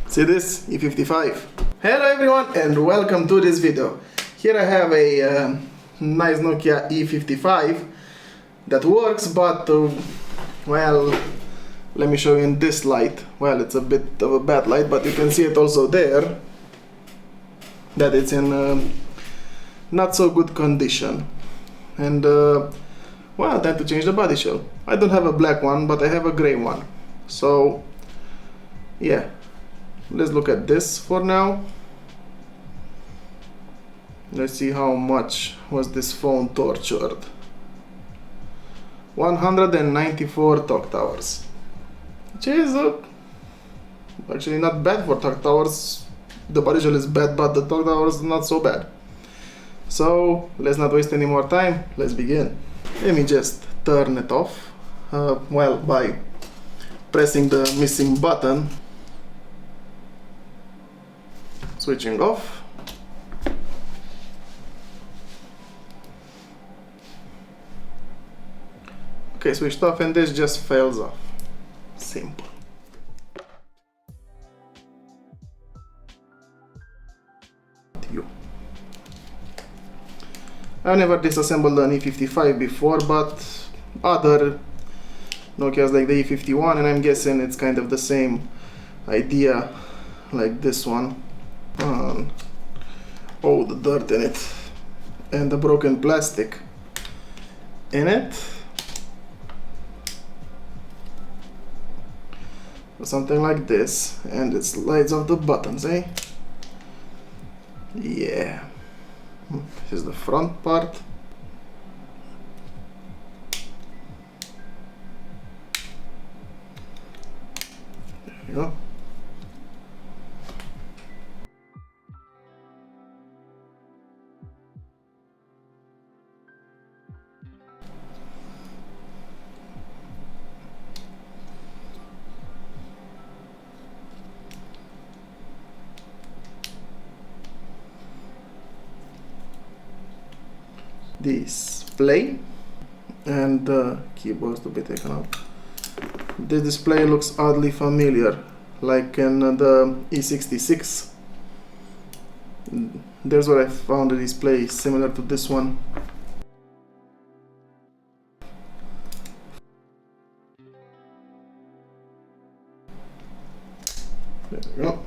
See this? E55. Hello everyone and welcome to this video. Here I have a nice Nokia E55 that works, but well, let me show you in this light. Well, it's a bit of a bad light, but you can see it also there that it's in not so good condition. And well, time to change the body shell. I don't have a black one, but I have a gray one. So yeah, let's look at this for now. Let's see how much was this phone tortured. 194 talk hours, which is actually not bad for talk hours. The body shell is bad, but the talk hours not so bad. So let's not waste any more time. Let's begin. Let me just turn it off. Well, by pressing the missing button. Switching off. Okay, switched off, and this just fails off. Simple. I've never disassembled an E55 before, but other Nokias like the E51, and I'm guessing it's kind of the same idea like this one. Oh, the dirt in it and the broken plastic in it. Something like this, and it slides off the buttons, eh? Yeah. This is the front part. There you go. Display and the keyboards to be taken out. The display looks oddly familiar, like in the E66. There's where I found a display similar to this one. There we go.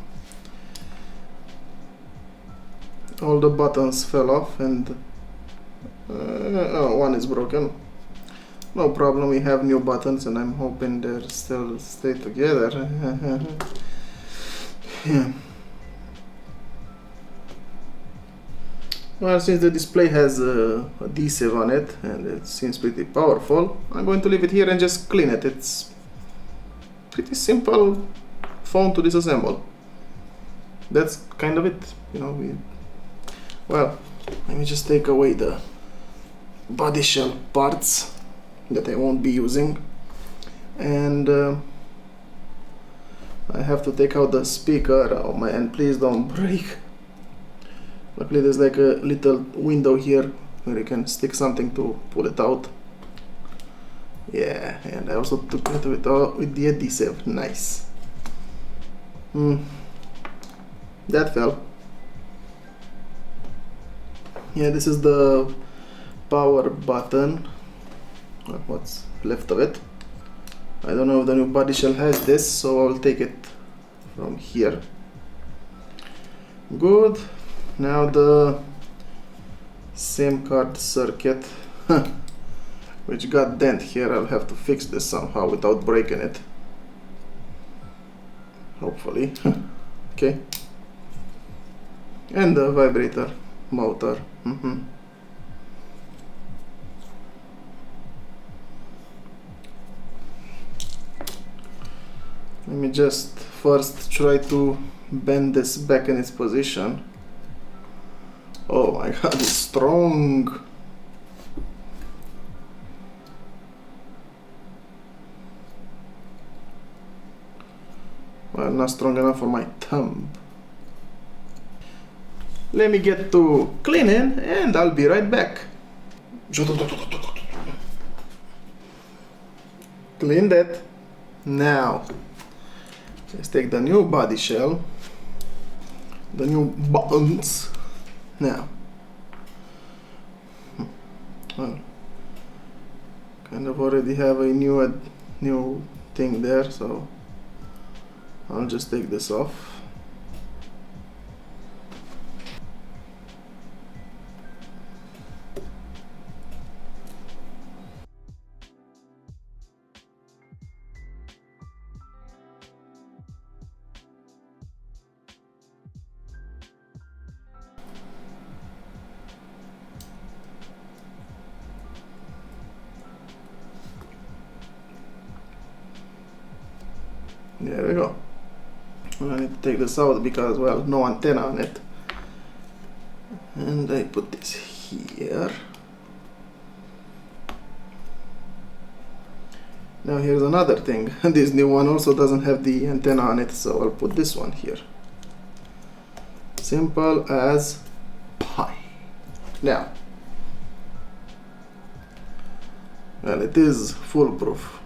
All the buttons fell off, and oh, one is broken. No problem, we have new buttons, and I'm hoping they'll still stay together. Yeah. Well, since the display has adhesive on it and it seems pretty powerful, I'm going to leave it here and just clean it. It's pretty simple phone to disassemble. That's kind of it, you know. Well, let me just take away the body shell parts that I won't be using, and I have to take out the speaker. Oh man, please don't break. Luckily there's like a little window here where you can stick something to pull it out. Yeah, and I also took it with the adhesive. Nice. That fell. Yeah, this is the power button, what's left of it. I don't know if the new body shell has this, so I'll take it from here. Good. Now the SIM card circuit, which got dent here. I'll have to fix this somehow without breaking it, hopefully. Okay. And the vibrator motor. Let me just first try to bend this back in its position. Oh my god, it's strong. Well, not strong enough for my thumb. Let me get to cleaning and I'll be right back. Clean that. Now, Let's take the new body shell, the new buttons. Now, well, kind of already have a new thing there, so I'll just take this off. There we go. I need to take this out because, well, no antenna on it. And I put this here. Now here's another thing. This new one also doesn't have the antenna on it, so I'll put this one here. Simple as pie. Now, well, it is foolproof.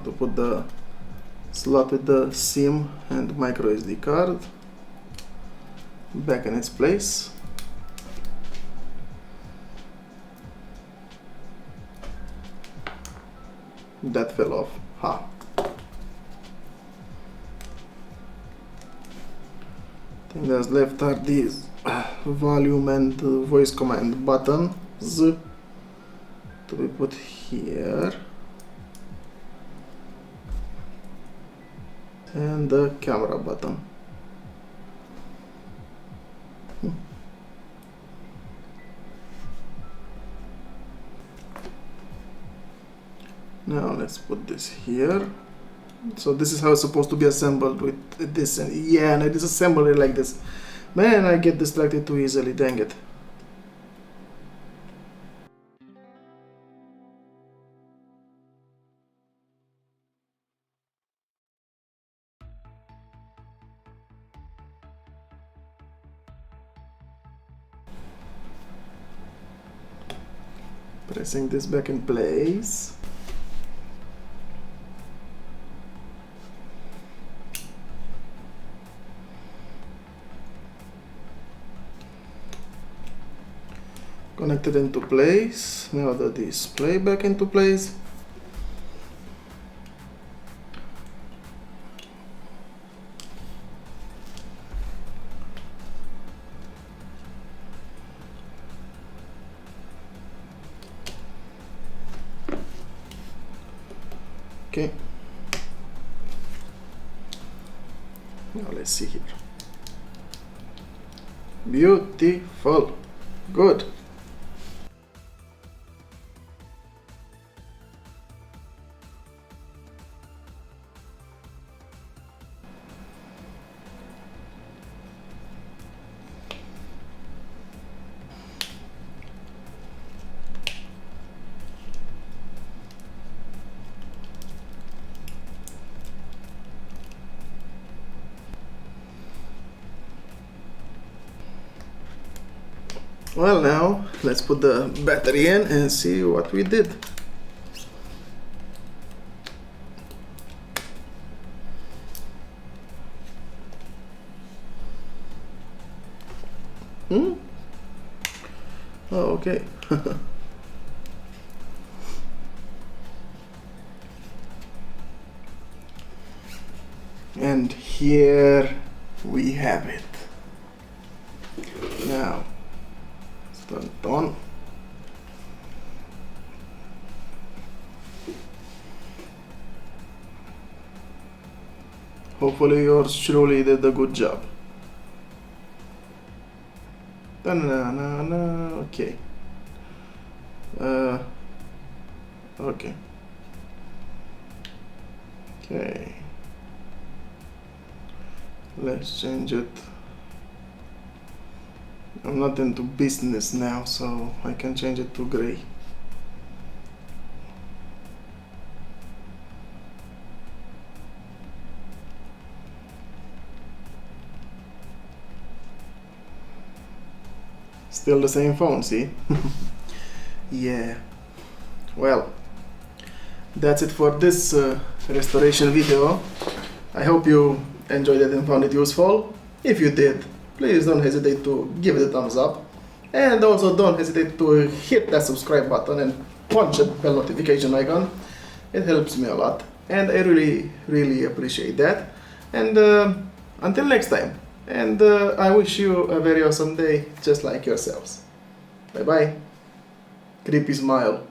To put the slot with the SIM and micro SD card back in its place. That fell off. Ha. Thing that's left are these volume and voice command buttons to be put here. And the camera button. Now let's put this here. So this is how it's supposed to be assembled with this, and yeah, and I disassemble it like this. Man, I get distracted too easily, dang it. Pressing this back in place. Connected into place. Now the display back into place. Okay. Now let's see here. Beautiful. Good. Well, now let's put the battery in and see what we did. Oh, okay. And here we have it. Now, turn it on. Hopefully yours truly did a good job. Okay. Okay. Okay. Let's change it. I'm not into business now, so I can change it to gray. Still the same phone, see? Yeah. Well, that's it for this restoration video. I hope you enjoyed it and found it useful. If you did, please don't hesitate to give it a thumbs up. And also don't hesitate to hit that subscribe button and punch that bell notification icon. It helps me a lot. And I really appreciate that. And until next time. And I wish you a very awesome day, just like yourselves. Bye bye. Creepy smile.